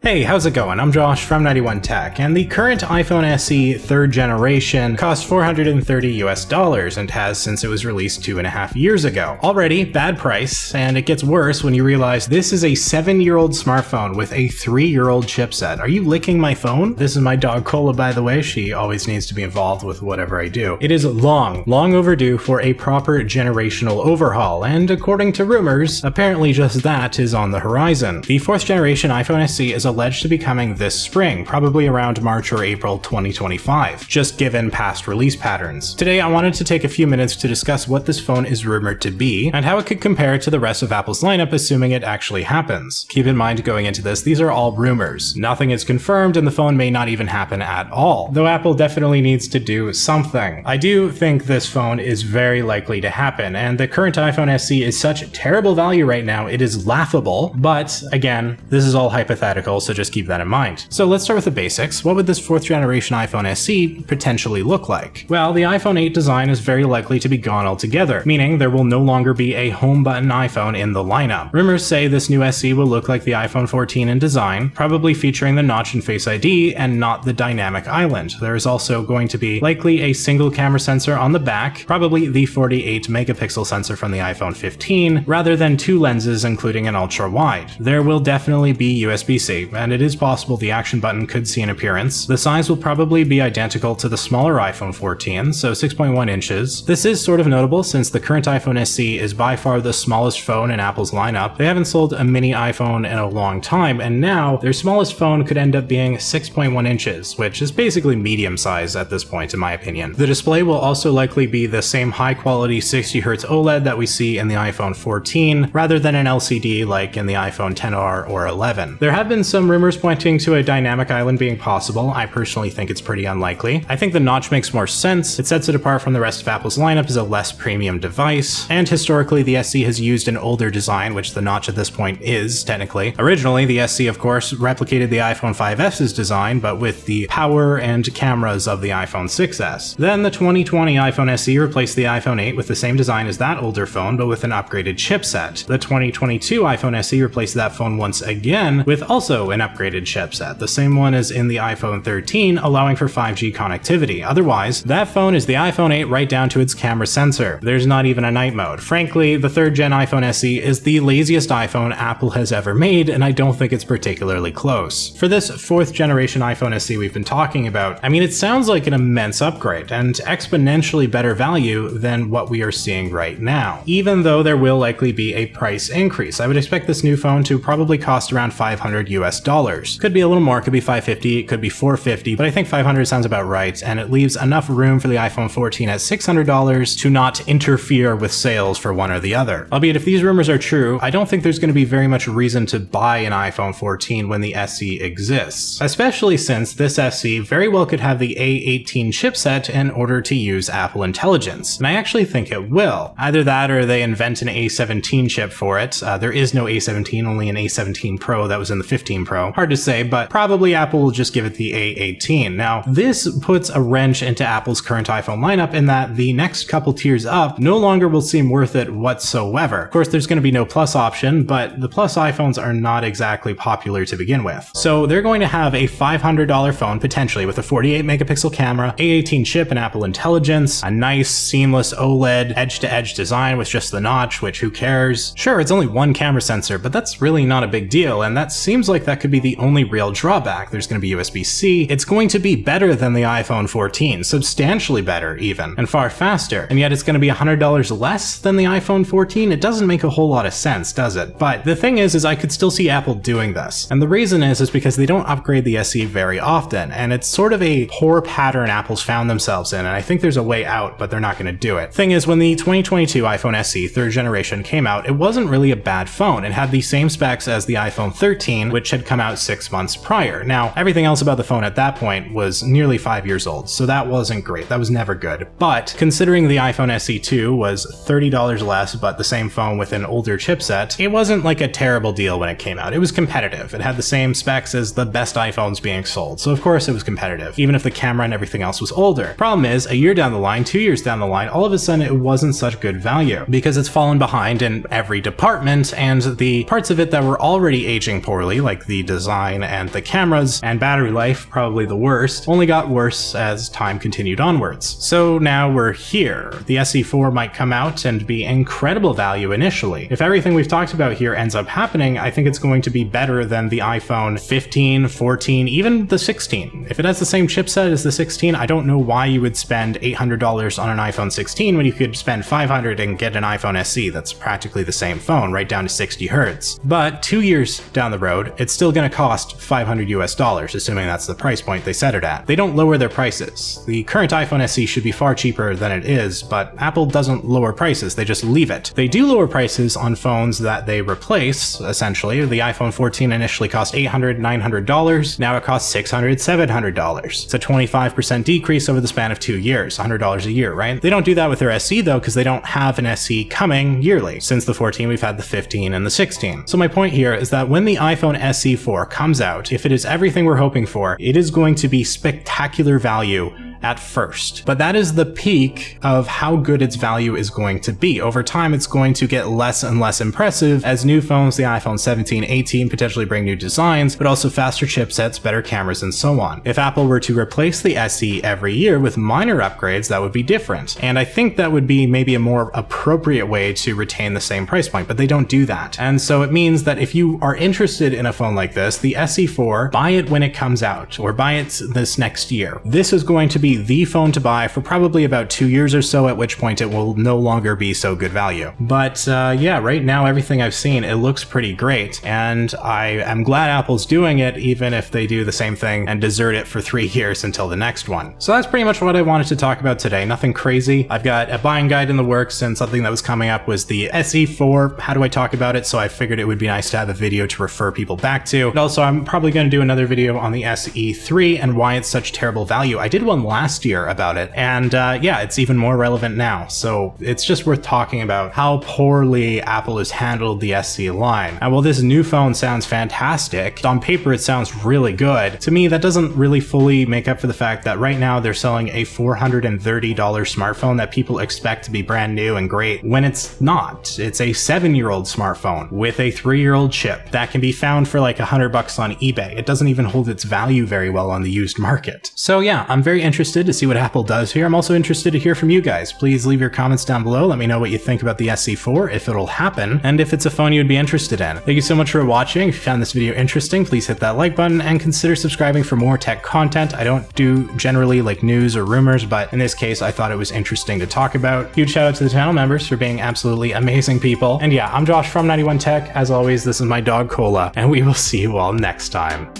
Hey, how's it going? I'm Josh from 91 Tech, and the current iPhone SE 3rd generation costs $430 and has since it was released 2.5 years ago. Already, bad price, and it gets worse when you realize this is a 7-year-old smartphone with a 3-year-old chipset. Are you licking my phone? This is my dog Cola, by the way. She always needs to be involved with whatever I do. It is long overdue for a proper generational overhaul, and according to rumors, apparently just that is on the horizon. The 4th generation iPhone SE is alleged to be coming this spring, probably around March or April 2025, just given past release patterns. Today I wanted to take a few minutes to discuss what this phone is rumored to be, and how it could compare to the rest of Apple's lineup assuming it actually happens. Keep in mind going into this, these are all rumors. Nothing is confirmed and the phone may not even happen at all, though Apple definitely needs to do something. I do think this phone is very likely to happen, and the current iPhone SE is such terrible value right now it is laughable, but again, this is all hypothetical, so just keep that in mind. So let's start with the basics. What would this 4th generation iPhone SE potentially look like? Well, the iPhone 8 design is very likely to be gone altogether, meaning there will no longer be a home button iPhone in the lineup. Rumors say this new SE will look like the iPhone 14 in design, probably featuring the notch and Face ID and not the dynamic island. There is also going to be likely a single camera sensor on the back, probably the 48 megapixel sensor from the iPhone 15, rather than 2 lenses including an ultra wide. There will definitely be USB-C, and it is possible the action button could see an appearance. The size will probably be identical to the smaller iPhone 14, so 6.1 inches. This is sort of notable since the current iPhone SE is by far the smallest phone in Apple's lineup. They haven't sold a mini iPhone in a long time, and now their smallest phone could end up being 6.1 inches, which is basically medium size at this point in my opinion. The display will also likely be the same high quality 60Hz OLED that we see in the iPhone 14, rather than an LCD like in the iPhone XR or 11. There have been some rumors pointing to a dynamic island being possible. I personally think it's pretty unlikely. I think the notch makes more sense. It sets it apart from the rest of Apple's lineup as a less premium device, and historically the SE has used an older design, which the notch at this point is, technically. Originally, the SE of course replicated the iPhone 5S's design, but with the power and cameras of the iPhone 6S. Then the 2020 iPhone SE replaced the iPhone 8 with the same design as that older phone, but with an upgraded chipset. The 2022 iPhone SE replaced that phone once again with also an upgraded chipset, the same one as in the iPhone 13, allowing for 5G connectivity. Otherwise, that phone is the iPhone 8 right down to its camera sensor. There's not even a night mode. Frankly, the 3rd gen iPhone SE is the laziest iPhone Apple has ever made, and I don't think it's particularly close. For this 4th generation iPhone SE we've been talking about, I mean, it sounds like an immense upgrade and exponentially better value than what we are seeing right now. Even though there will likely be a price increase, I would expect this new phone to probably cost around $500 US. Could be a little more, could be $550, it could be $450, but I think $500 sounds about right, and it leaves enough room for the iPhone 14 at $600 to not interfere with sales for one or the other. Albeit if these rumors are true, I don't think there's going to be very much reason to buy an iPhone 14 when the SE exists, especially since this SE very well could have the A18 chipset in order to use Apple Intelligence, and I actually think it will. Either that or they invent an A17 chip for it. There is no A17, only an A17 Pro that was in the 15 Pro. Hard to say, but probably Apple will just give it the A18. Now, this puts a wrench into Apple's current iPhone lineup in that the next couple tiers up no longer will seem worth it whatsoever. Of course, there's going to be no Plus option, but the Plus iPhones are not exactly popular to begin with. So they're going to have a $500 phone potentially with a 48 megapixel camera, A18 chip and Apple Intelligence, a nice seamless OLED edge-to-edge design with just the notch, which who cares? Sure, it's only one camera sensor, but that's really not a big deal, and that seems like that could be the only real drawback. There's going to be USB-C. It's going to be better than the iPhone 14, substantially better even, and far faster, and yet it's going to be $100 less than the iPhone 14? It doesn't make a whole lot of sense, does it? But the thing is I could still see Apple doing this, and the reason is because they don't upgrade the SE very often, and it's sort of a poor pattern Apple's found themselves in, and I think there's a way out, but they're not going to do it. Thing is, when the 2022 iPhone SE 3rd generation came out, it wasn't really a bad phone. It had the same specs as the iPhone 13, which had come out 6 months prior. Now, everything else about the phone at that point was nearly 5 years old, so that wasn't great. That was never good. But considering the iPhone SE2 was $30 less, but the same phone with an older chipset, it wasn't like a terrible deal when it came out. It was competitive. It had the same specs as the best iPhones being sold, so of course it was competitive, even if the camera and everything else was older. Problem is, a year down the line, 2 years down the line, all of a sudden it wasn't such good value, because it's fallen behind in every department, and the parts of it that were already aging poorly, like the design and the cameras, and battery life, probably the worst, only got worse as time continued onwards. So now we're here. The SE4 might come out and be incredible value initially. If everything we've talked about here ends up happening, I think it's going to be better than the iPhone 15, 14, even the 16. If it has the same chipset as the 16, I don't know why you would spend $800 on an iPhone 16 when you could spend $500 and get an iPhone SE that's practically the same phone, right down to 60 Hz. But 2 years down the road, it's still going to cost $500 assuming that's the price point they set it at. They don't lower their prices. The current iPhone SE should be far cheaper than it is, but Apple doesn't lower prices, they just leave it. They do lower prices on phones that they replace, essentially. The iPhone 14 initially cost $800, $900, now it costs $600, $700. It's a 25% decrease over the span of 2 years, $100 a year, right? They don't do that with their SE though, because they don't have an SE coming yearly. Since the 14, we've had the 15 and the 16. So my point here is that when the iPhone SE4 comes out, if it is everything we're hoping for, it is going to be spectacular value at first. But that is the peak of how good its value is going to be. Over time, it's going to get less and less impressive as new phones, the iPhone 17, 18, potentially bring new designs, but also faster chipsets, better cameras, and so on. If Apple were to replace the SE every year with minor upgrades, that would be different. And I think that would be maybe a more appropriate way to retain the same price point, but they don't do that. And so it means that if you are interested in a phone like this, the SE4, buy it when it comes out, or buy it this next year. This is going to be the phone to buy for probably about 2 years or so, at which point it will no longer be so good value. But yeah, right now everything I've seen, it looks pretty great, and I am glad Apple's doing it, even if they do the same thing and desert it for 3 years until the next one. So that's pretty much what I wanted to talk about today. Nothing crazy. I've got a buying guide in the works, and something that was coming up was the SE4. How do I talk about it? So I figured it would be nice to have a video to refer people back to. And also, I'm probably going to do another video on the SE3 and why it's such terrible value. I did one last year about it, and yeah, it's even more relevant now. So it's just worth talking about how poorly Apple has handled the SE line. And while this new phone sounds fantastic, on paper it sounds really good, to me that doesn't really fully make up for the fact that right now they're selling a $430 smartphone that people expect to be brand new and great, when it's not. It's a 7-year-old smartphone with a 3-year-old chip that can be found for like $100 on eBay. It doesn't even hold its value very well on the used market. So yeah, I'm very interested to see what Apple does here. I'm also interested to hear from you guys. Please leave your comments down below. Let me know what you think about the SE4, if it'll happen, and if it's a phone you would be interested in. Thank you so much for watching. If you found this video interesting, please hit that like button and consider subscribing for more tech content. I don't do generally like news or rumors, but in this case, I thought it was interesting to talk about. Huge shout out to the channel members for being absolutely amazing people. And yeah, I'm Josh from 91 Tech. As always, this is my dog Cola, and we will see you all next time.